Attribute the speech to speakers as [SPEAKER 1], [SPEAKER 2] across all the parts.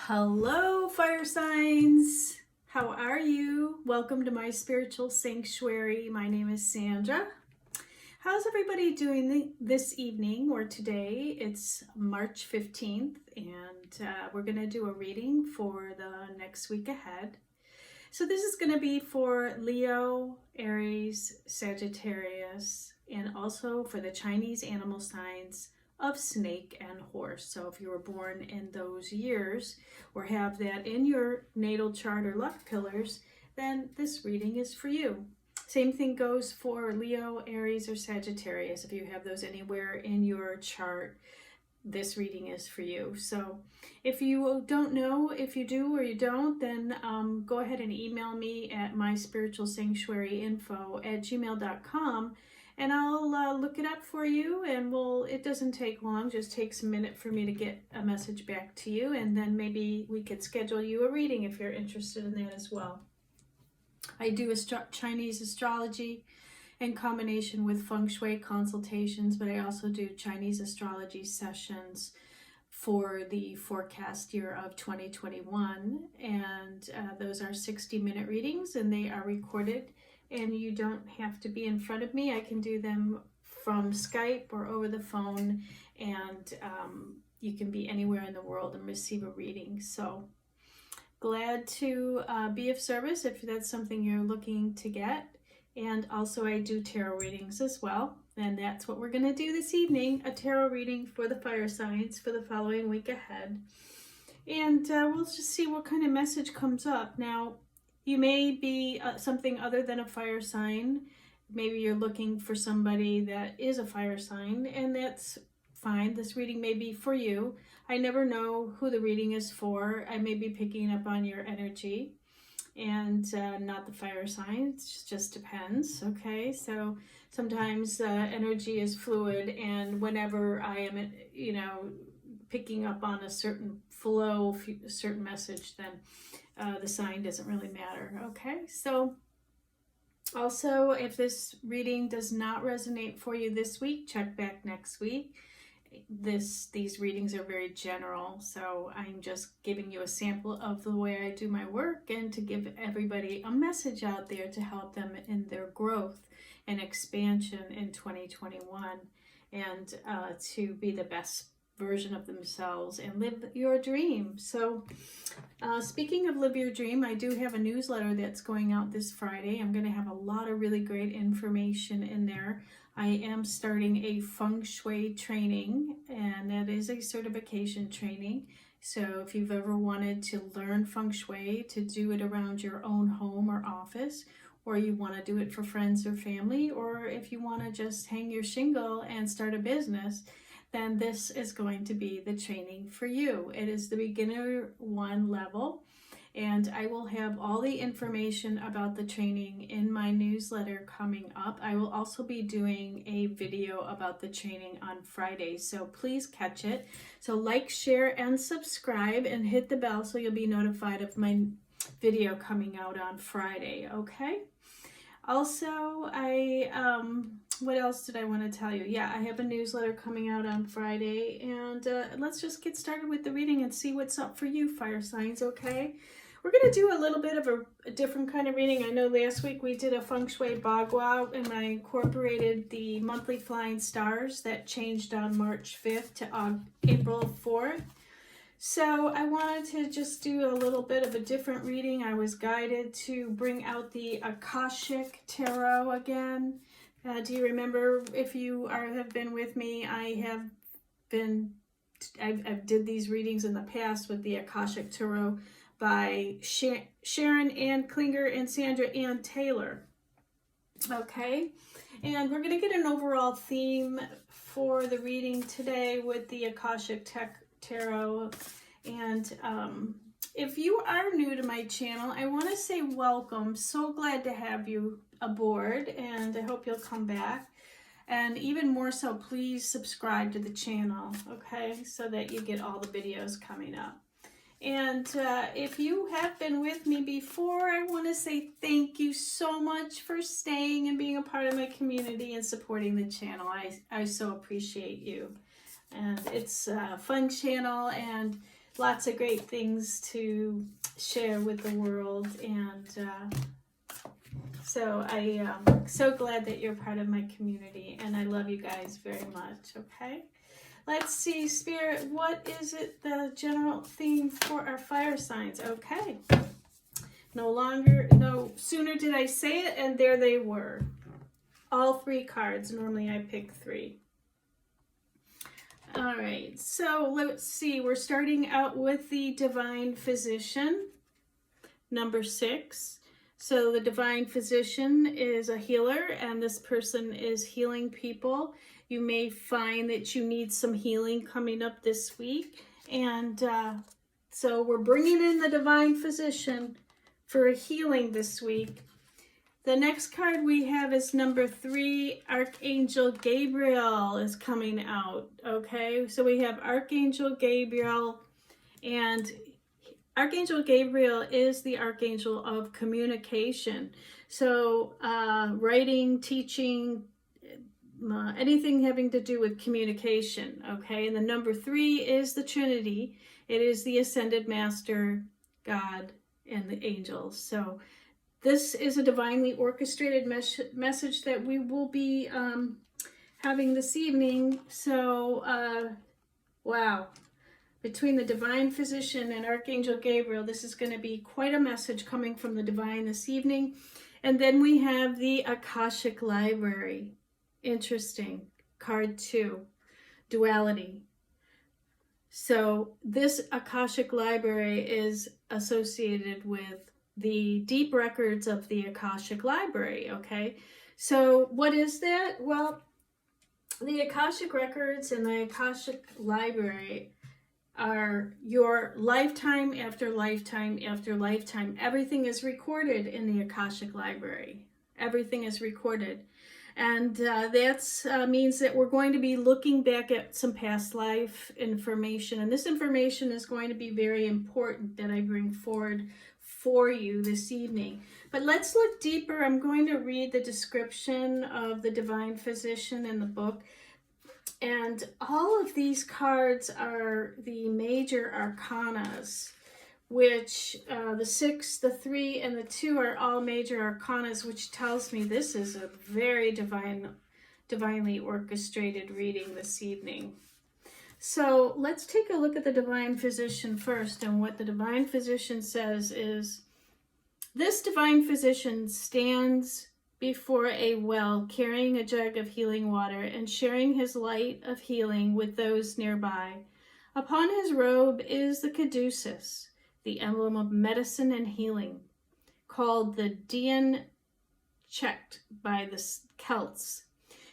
[SPEAKER 1] Hello, fire signs. How are you? Welcome to my spiritual sanctuary. My name is Sandra. How's everybody doing this evening or today? It's March 15th, and we're going to do a reading for the next week ahead. So this is going to be for Leo, Aries, Sagittarius, and also for the Chinese animal signs of snake and horse. So if you were born in those years or have that in your natal chart or luck pillars, then this reading is for you. Same thing goes for Leo, Aries, or Sagittarius. If you have those anywhere in your chart, this reading is for you. So if you don't know, if you do or you don't, then go ahead and email me at myspiritualsanctuaryinfo@gmail.com. and I'll look it up for you, and it doesn't take long, just takes a minute for me to get a message back to you, and then maybe we could schedule you a reading if you're interested in that as well. I do Chinese astrology in combination with Feng Shui consultations, but I also do Chinese astrology sessions for the forecast year of 2021, and those are 60-minute readings, and they are recorded. And you don't have to be in front of me. I can do them from Skype or over the phone, and you can be anywhere in the world and receive a reading. So glad to be of service if that's something you're looking to get. And also I do tarot readings as well. And that's what we're going to do this evening, a tarot reading for the fire signs for the following week ahead. And we'll just see what kind of message comes up. Now, you may be something other than a fire sign. Maybe you're looking for somebody that is a fire sign, and that's fine. This reading may be for you. I never know who the reading is for. I may be picking up on your energy and not the fire sign. It just depends, okay? So sometimes energy is fluid, and whenever I am, picking up on a certain flow, a certain message, then the sign doesn't really matter, okay? So also, if this reading does not resonate for you this week, check back next week. These readings are very general, so I'm just giving you a sample of the way I do my work and to give everybody a message out there to help them in their growth and expansion in 2021 and to be the best version of themselves and live your dream. So speaking of live your dream, I do have a newsletter that's going out this Friday. I'm going to have a lot of really great information in there. I am starting a Feng Shui training, and that is a certification training. So if you've ever wanted to learn Feng Shui, to do it around your own home or office, or you want to do it for friends or family, or if you want to just hang your shingle and start a business, then this is going to be the training for you. It is the beginner 1 level, and I will have all the information about the training in my newsletter coming up. I will also be doing a video about the training on Friday, so please catch it. So like, share, and subscribe, and hit the bell so you'll be notified of my video coming out on Friday, okay? Also, what else did I want to tell you? Yeah, I have a newsletter coming out on Friday, and let's just get started with the reading and see what's up for you, fire signs, okay? We're going to do a little bit of a different kind of reading. I know last week we did a Feng Shui Bagua, and I incorporated the monthly flying stars that changed on March 5th to April 4th. So I wanted to just do a little bit of a different reading. I was guided to bring out the Akashic Tarot again. Do you remember, if you have been with me, I did these readings in the past with the Akashic Tarot by Sharon Ann Klinger and Sandra Ann Taylor. Okay, and we're going to get an overall theme for the reading today with the Akashic Tarot. And if you are new to my channel, I want to say welcome. So glad to have you aboard, and I hope you'll come back. And even more so, please subscribe to the channel, okay, so that you get all the videos coming up. And if you have been with me before, I want to say thank you so much for staying and being a part of my community and supporting the channel. I so appreciate you. And it's a fun channel, and lots of great things to share with the world, and so I am so glad that you're part of my community, and I love you guys very much. Okay, let's see, Spirit, what is it, the general theme for our fire signs? Okay, no sooner did I say it, and there they were. All 3 cards. Normally I pick 3. All right, so let's see. We're starting out with the Divine Physician, number 6. So the Divine Physician is a healer, and this person is healing people. You may find that you need some healing coming up this week. And so we're bringing in the Divine Physician for a healing this week. The next card we have is number 3. Archangel Gabriel is coming out. Okay, so we have Archangel Gabriel, and Archangel Gabriel is the archangel of communication. So writing, teaching, anything having to do with communication. Okay, and the number 3 is the Trinity. It is the Ascended Master, God, and the angels. So this is a divinely orchestrated message that we will be having this evening. So, wow. Between the Divine Physician and Archangel Gabriel, this is going to be quite a message coming from the Divine this evening. And then we have the Akashic Library. Interesting. Card 2. Duality. So this Akashic Library is associated with the deep records of the Akashic Library, okay? So what is that? Well, the Akashic Records and the Akashic Library are your lifetime after lifetime after lifetime. Everything is recorded in the Akashic Library. Everything is recorded. And that means that we're going to be looking back at some past life information. And this information is going to be very important that I bring forward for you this evening. But let's look deeper. I'm going to read the description of the Divine Physician in the book. And all of these cards are the major arcanas, which the 6, the 3, and the 2 are all major arcanas, which tells me this is a very divinely orchestrated reading this evening. So let's take a look at the Divine Physician first. And what the Divine Physician says is, this Divine Physician stands before a well, carrying a jug of healing water and sharing his light of healing with those nearby. Upon his robe is the caduceus, the emblem of medicine and healing, called the Dian Checked by the Celts.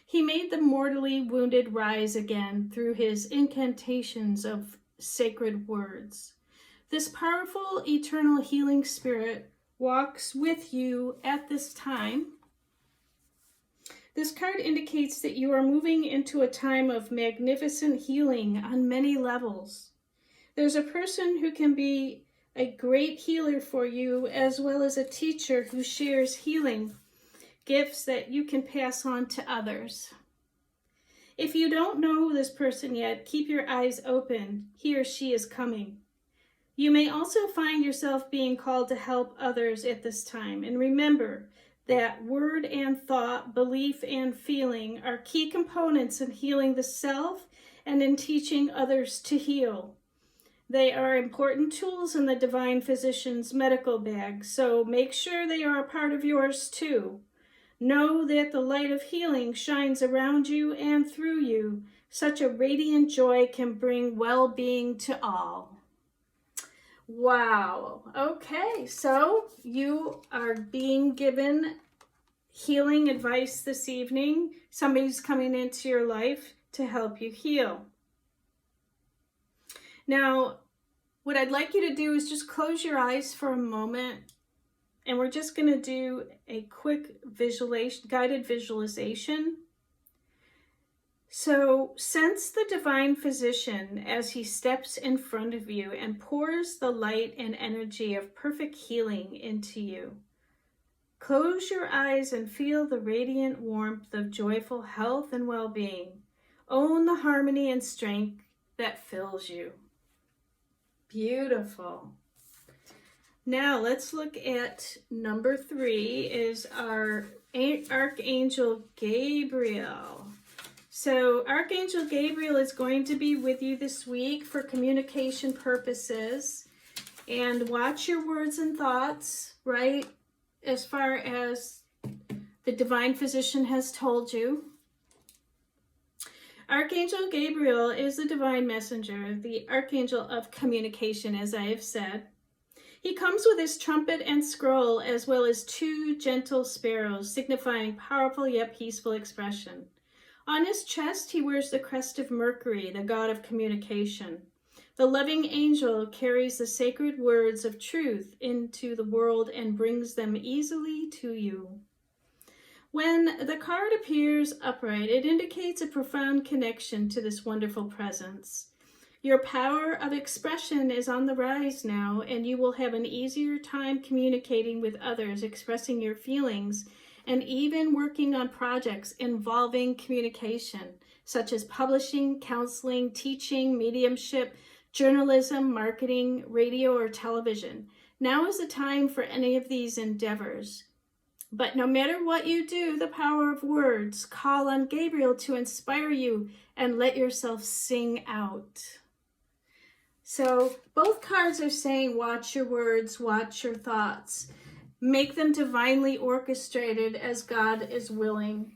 [SPEAKER 1] He made the mortally wounded rise again through his incantations of sacred words. This powerful, eternal healing spirit walks with you at this time. This card indicates that you are moving into a time of magnificent healing on many levels. There's a person who can be a great healer for you, as well as a teacher who shares healing gifts that you can pass on to others. If you don't know this person yet, keep your eyes open. He or she is coming. You may also find yourself being called to help others at this time. And remember that word and thought, belief and feeling are key components in healing the self and in teaching others to heal. They are important tools in the Divine Physician's medical bag, so make sure they are a part of yours too. Know that the light of healing shines around you and through you. Such a radiant joy can bring well-being to all. Wow. Okay, so you are being given healing advice this evening. Somebody's coming into your life to help you heal. Now, what I'd like you to do is just close your eyes for a moment. And we're just going to do a quick guided visualization. So sense the Divine Physician as he steps in front of you and pours the light and energy of perfect healing into you. Close your eyes and feel the radiant warmth of joyful health and well-being. Own the harmony and strength that fills you. Beautiful. Now let's look at number 3 is our Archangel Gabriel. So Archangel Gabriel is going to be with you this week for communication purposes. And watch your words and thoughts, right? As far as the Divine Physician has told you. Archangel Gabriel is the divine messenger, the archangel of communication, as I have said. He comes with his trumpet and scroll, as well as 2 gentle sparrows, signifying powerful yet peaceful expression. On his chest, he wears the crest of Mercury, the god of communication. The loving angel carries the sacred words of truth into the world and brings them easily to you. When the card appears upright, it indicates a profound connection to this wonderful presence. Your power of expression is on the rise now, and you will have an easier time communicating with others, expressing your feelings, and even working on projects involving communication, such as publishing, counseling, teaching, mediumship, journalism, marketing, radio, or television. Now is the time for any of these endeavors. But no matter what you do, the power of words, call on Gabriel to inspire you and let yourself sing out. So both cards are saying watch your words, watch your thoughts. Make them divinely orchestrated as God is willing.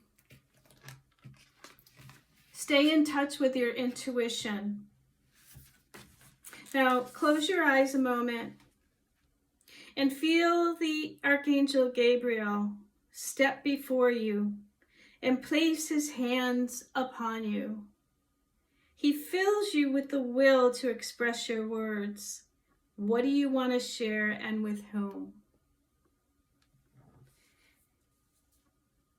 [SPEAKER 1] Stay in touch with your intuition. Now close your eyes a moment and feel the Archangel Gabriel step before you and place his hands upon you. He fills you with the will to express your words. What do you want to share and with whom?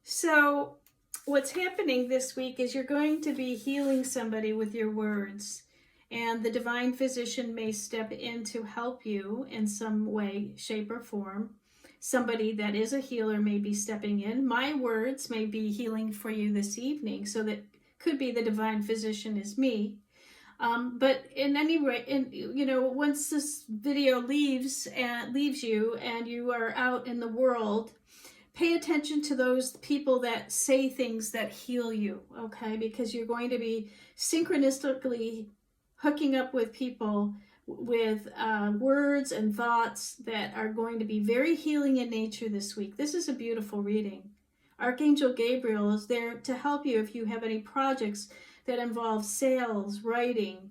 [SPEAKER 1] So what's happening this week is you're going to be healing somebody with your words. And the Divine Physician may step in to help you in some way, shape, or form. Somebody that is a healer may be stepping in. My words may be healing for you this evening, so that could be the Divine Physician is me. But in any way, once this video leaves you and you are out in the world, pay attention to those people that say things that heal you, okay? Because you're going to be synchronistically hooking up with people with words and thoughts that are going to be very healing in nature this week. This is a beautiful reading. Archangel Gabriel is there to help you if you have any projects that involve sales, writing,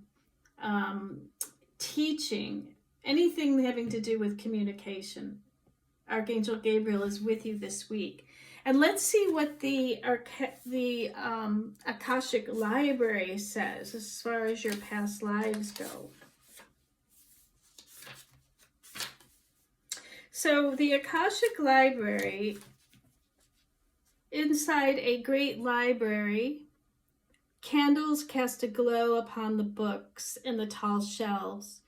[SPEAKER 1] teaching, anything having to do with communication. Archangel Gabriel is with you this week. And let's see what the Akashic Library says as far as your past lives go. So the Akashic Library, inside a great library, candles cast a glow upon the books in the tall shelves.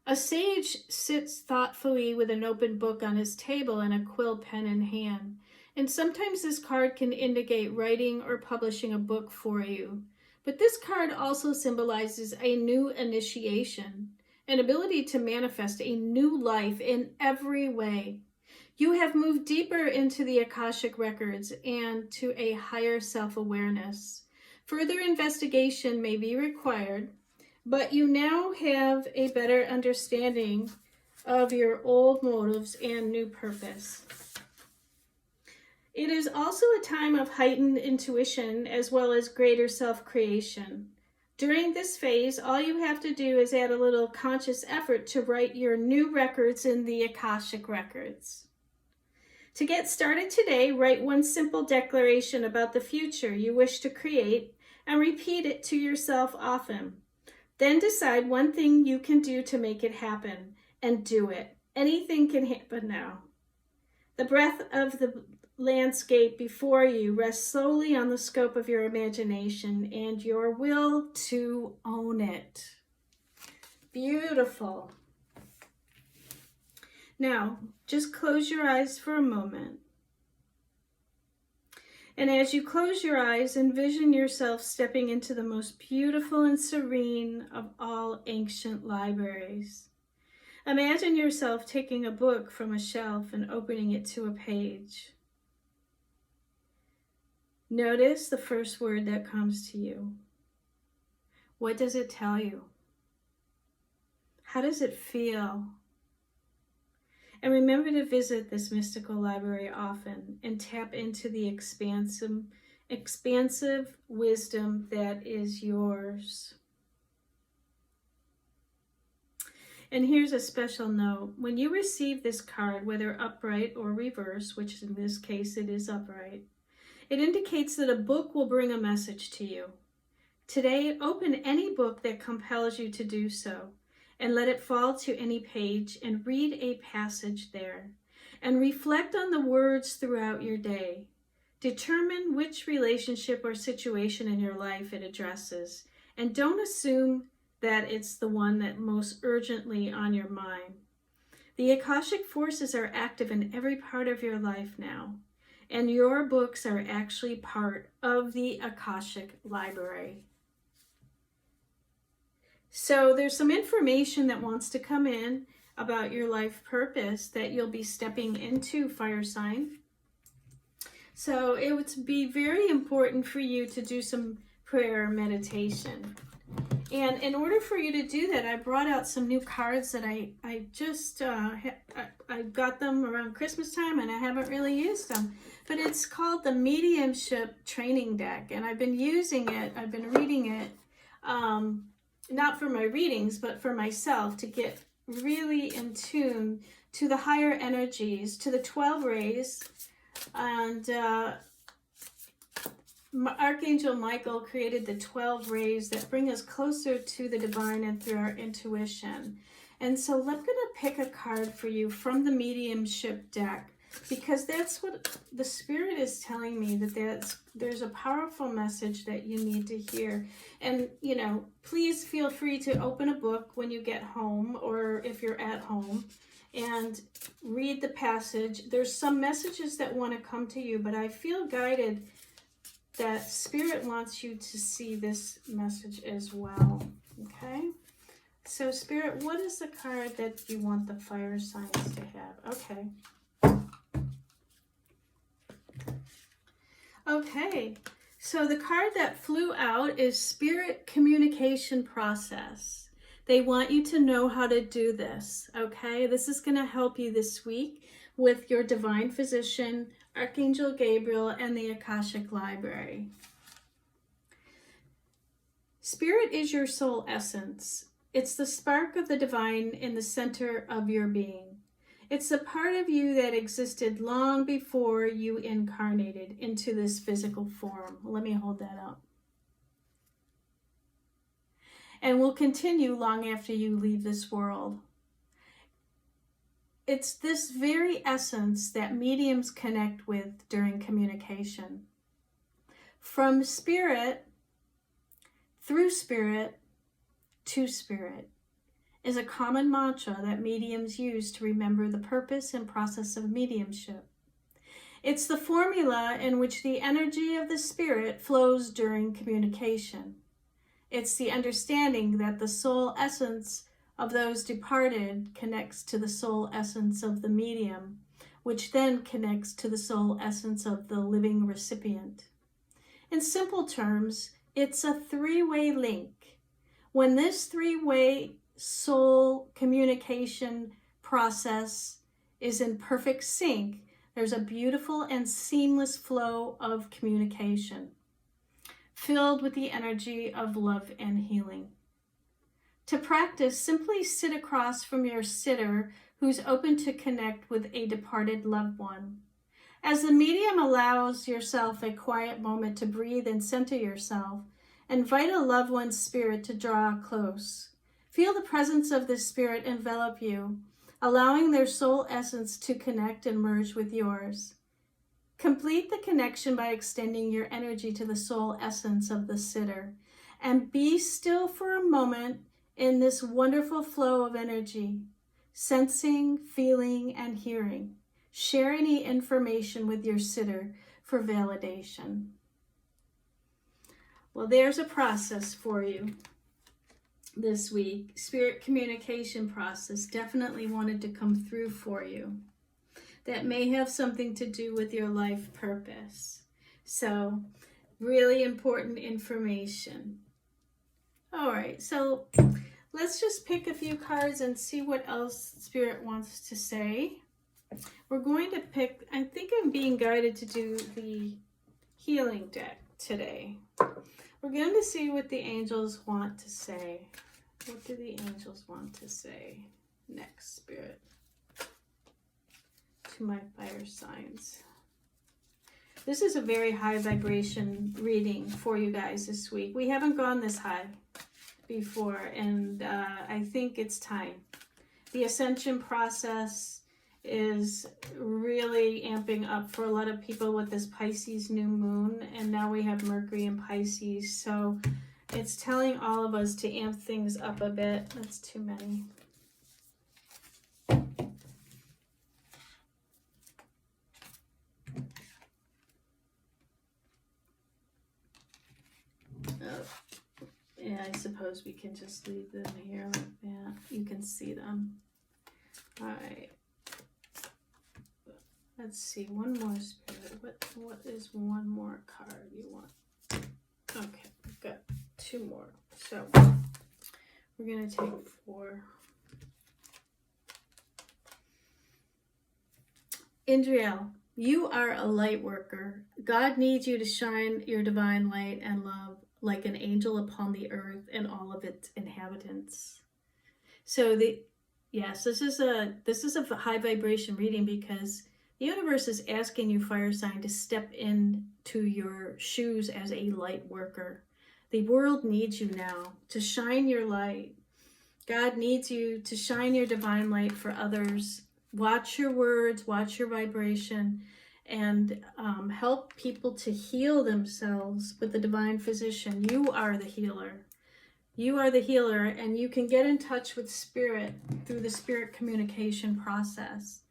[SPEAKER 1] A sage sits thoughtfully with an open book on his table and a quill pen in hand. And sometimes this card can indicate writing or publishing a book for you. But this card also symbolizes a new initiation, an ability to manifest a new life in every way. You have moved deeper into the Akashic records and to a higher self-awareness. Further investigation may be required, but you now have a better understanding of your old motives and new purpose. It is also a time of heightened intuition as well as greater self-creation. During this phase, all you have to do is add a little conscious effort to write your new records in the Akashic records. To get started today, write one simple declaration about the future you wish to create and repeat it to yourself often. Then decide one thing you can do to make it happen and do it. Anything can happen now. The breadth of the landscape before you rests solely on the scope of your imagination and your will to own it. Beautiful. Now, just close your eyes for a moment. And as you close your eyes, envision yourself stepping into the most beautiful and serene of all ancient libraries. Imagine yourself taking a book from a shelf and opening it to a page. Notice the first word that comes to you. What does it tell you? How does it feel? And remember to visit this mystical library often and tap into the expansive wisdom that is yours. And here's a special note. When you receive this card, whether upright or reverse, which in this case it is upright, it indicates that a book will bring a message to you. Today, open any book that compels you to do so, and let it fall to any page and read a passage there, and reflect on the words throughout your day. Determine which relationship or situation in your life it addresses, and don't assume that it's the one that most urgently on your mind. The Akashic forces are active in every part of your life now, and your books are actually part of the Akashic Library. So there's some information that wants to come in about your life purpose that you'll be stepping into, fire sign. So it would be very important for you to do some prayer meditation. And in order for you to do that, I brought out some new cards that I just, I got them around Christmas time and I haven't really used them. But it's called the Mediumship Training Deck. And I've been using it, I've been reading it, not for my readings, but for myself to get really in tune to the higher energies, to the 12 rays. And Archangel Michael created the 12 rays that bring us closer to the divine and through our intuition. And so I'm going to pick a card for you from the mediumship deck, because that's what the Spirit is telling me, that there's a powerful message that you need to hear. And, you know, please feel free to open a book when you get home or if you're at home and read the passage. There's some messages that want to come to you, but I feel guided that Spirit wants you to see this message as well. Okay? So, Spirit, what is the card that you want the fire signs to have? Okay. Okay, so the card that flew out is Spirit Communication Process. They want you to know how to do this, okay? This is going to help you this week with your Divine Physician, Archangel Gabriel, and the Akashic Library. Spirit is your soul essence. It's the spark of the divine in the center of your being. It's the part of you that existed long before you incarnated into this physical form. Let me hold that up. And will continue long after you leave this world. It's this very essence that mediums connect with during communication. From spirit, through spirit, to spirit is a common mantra that mediums use to remember the purpose and process of mediumship. It's the formula in which the energy of the spirit flows during communication. It's the understanding that the soul essence of those departed connects to the soul essence of the medium, which then connects to the soul essence of the living recipient. In simple terms, it's a three-way link. When this three-way soul communication process is in perfect sync, there's a beautiful and seamless flow of communication, filled with the energy of love and healing. To practice, simply sit across from your sitter who's open to connect with a departed loved one. As the medium allows yourself a quiet moment to breathe and center yourself, invite a loved one's spirit to draw close. Feel the presence of this spirit envelop you, allowing their soul essence to connect and merge with yours. Complete the connection by extending your energy to the soul essence of the sitter, and be still for a moment in this wonderful flow of energy, sensing, feeling, and hearing. Share any information with your sitter for validation. Well, there's a process for you. this week. Spirit communication process definitely wanted to come through for you. That may have something to do with your life purpose. So, really important information. All right, so let's just pick a few cards and see what else Spirit wants to say. We're going to pick, I think I'm being guided to do the healing deck today. We're going to see what the angels want to say. What do the angels want to say next, Spirit? To my fire signs. This is a very high vibration reading for you guys this week. We haven't gone this high before, and I think it's time. The ascension process is really amping up for a lot of people with this Pisces new moon, and now we have Mercury in Pisces, so it's telling all of us to amp things up a bit. That's too many. Yeah, I suppose we can just leave them here like that. You can see them. All right. Let's see, one more, Spirit. What is one more card you want? Okay, we've got two more. So we're going to take 4. Indriel, you are a light worker. God needs you to shine your divine light and love like an angel upon the earth and all of its inhabitants. So this is a high vibration reading because the universe is asking you, fire sign, to step into your shoes as a light worker. The world needs you now to shine your light. God needs you to shine your divine light for others. Watch your words, watch your vibration, and help people to heal themselves with the divine physician. You are the healer. You are the healer, and you can get in touch with Spirit through the Spirit communication process.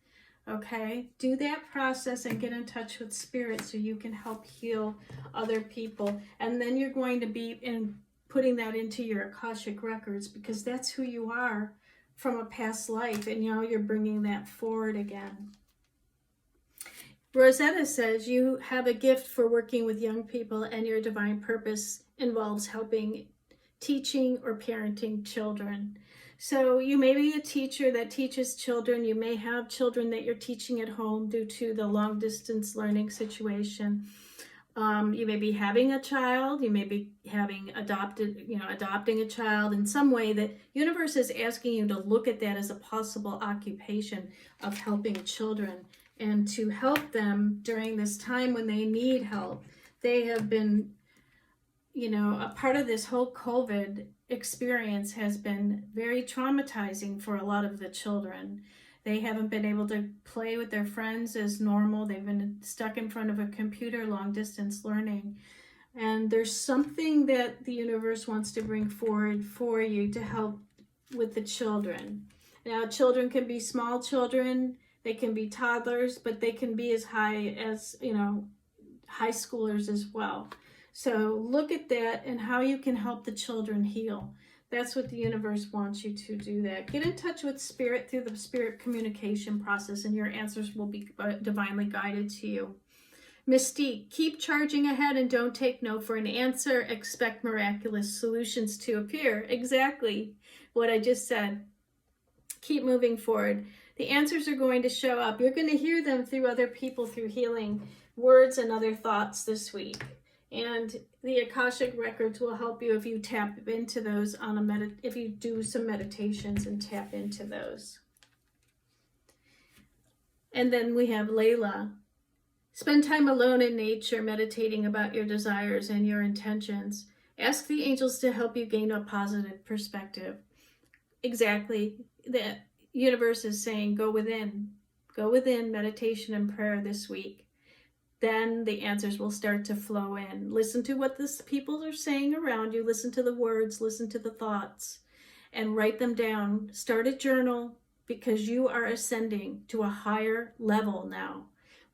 [SPEAKER 1] Okay, do that process and get in touch with Spirit so you can help heal other people. And then you're going to be putting that into your Akashic records, because that's who you are from a past life, and now you're bringing that forward again. Rosetta says you have a gift for working with young people, and your divine purpose involves helping, teaching, or parenting children. So you may be a teacher that teaches children. You may have children that you're teaching at home due to the long distance learning situation. You may be having a child. You may be having adopting a child in some way. The universe is asking you to look at that as a possible occupation of helping children and to help them during this time when they need help. They have been, a part of this whole COVID experience has been very traumatizing for a lot of the children. They haven't been able to play with their friends as normal. They've been stuck in front of a computer, long distance learning. And there's something that the universe wants to bring forward for you to help with the children. Now, children can be small children, they can be toddlers, but they can be as high as, high schoolers as well. So look at that and how you can help the children heal. That's what the universe wants you to do that. Get in touch with Spirit through the Spirit communication process, and your answers will be divinely guided to you. Mystique, keep charging ahead and don't take no for an answer. Expect miraculous solutions to appear. Exactly what I just said. Keep moving forward. The answers are going to show up. You're going to hear them through other people, through healing words and other thoughts this week. And the Akashic records will help you if you tap into those if you do some meditations and tap into those. And then we have Layla. Spend time alone in nature, meditating about your desires and your intentions. Ask the angels to help you gain a positive perspective. Exactly. The universe is saying, go within. Go within, meditation and prayer this week. Then the answers will start to flow in. Listen to what the people are saying around you. Listen to the words, listen to the thoughts, and write them down. Start a journal, because you are ascending to a higher level now.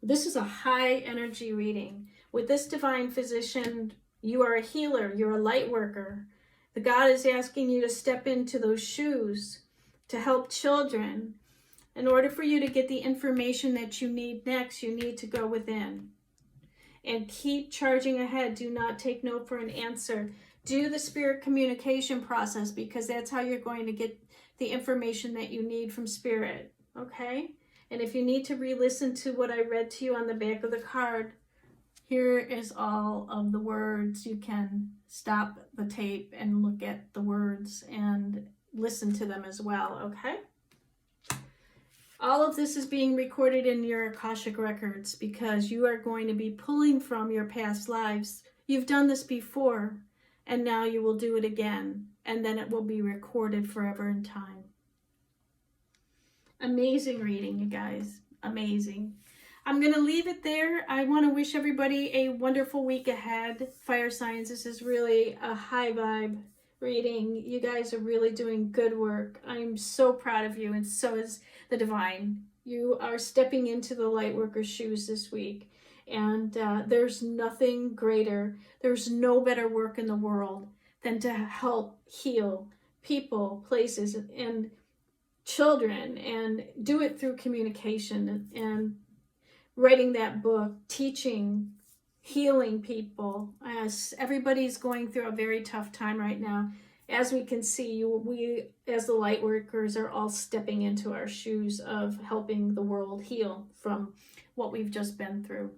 [SPEAKER 1] This is a high energy reading. With this divine physician, you are a healer, you're a light worker, The God is asking you to step into those shoes to help children. In order for you to get the information that you need next, you need to go within. And keep charging ahead. Do not take no for an answer. Do the spirit communication process, because that's how you're going to get the information that you need from spirit. Okay? And if you need to re-listen to what I read to you on the back of the card, here is all of the words. You can stop the tape and look at the words and listen to them as well. Okay? All of this is being recorded in your Akashic records because you are going to be pulling from your past lives. You've done this before, and now you will do it again, and then it will be recorded forever in time. Amazing reading, you guys. Amazing. I'm going to leave it there. I want to wish everybody a wonderful week ahead. Fire signs, this is really a high vibe reading. You guys are really doing good work. I'm so proud of you, and so is the divine. You are stepping into the Lightworkers' shoes this week, and there's nothing greater, there's no better work in the world than to help heal people, places, and children, and do it through communication and writing that book, teaching, healing people. As everybody's going through a very tough time right now, as we can see, we as the Lightworkers are all stepping into our shoes of helping the world heal from what we've just been through.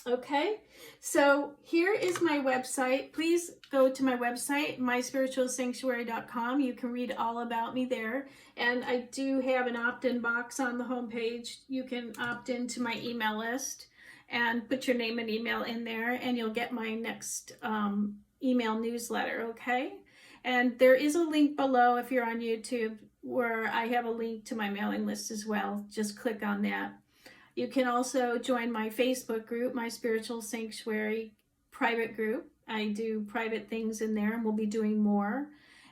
[SPEAKER 1] Okay, so here is my website. Please go to my website, myspiritualsanctuary.com. You can read all about me there. And I do have an opt-in box on the homepage. You can opt into my email list and put your name and email in there, and you'll get my next email newsletter, okay? And there is a link below if you're on YouTube where I have a link to my mailing list as well. Just click on that. You can also join my Facebook group, My Spiritual Sanctuary private group. I do private things in there, and we'll be doing more.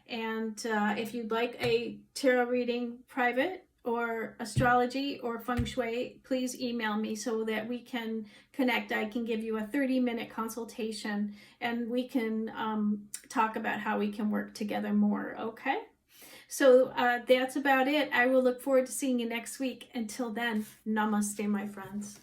[SPEAKER 1] And if you'd like a tarot reading private, or astrology, or feng shui, please email me so that we can connect. I can give you a 30-minute consultation, and we can talk about how we can work together more, okay? So that's about it. I will look forward to seeing you next week. Until then, namaste, my friends.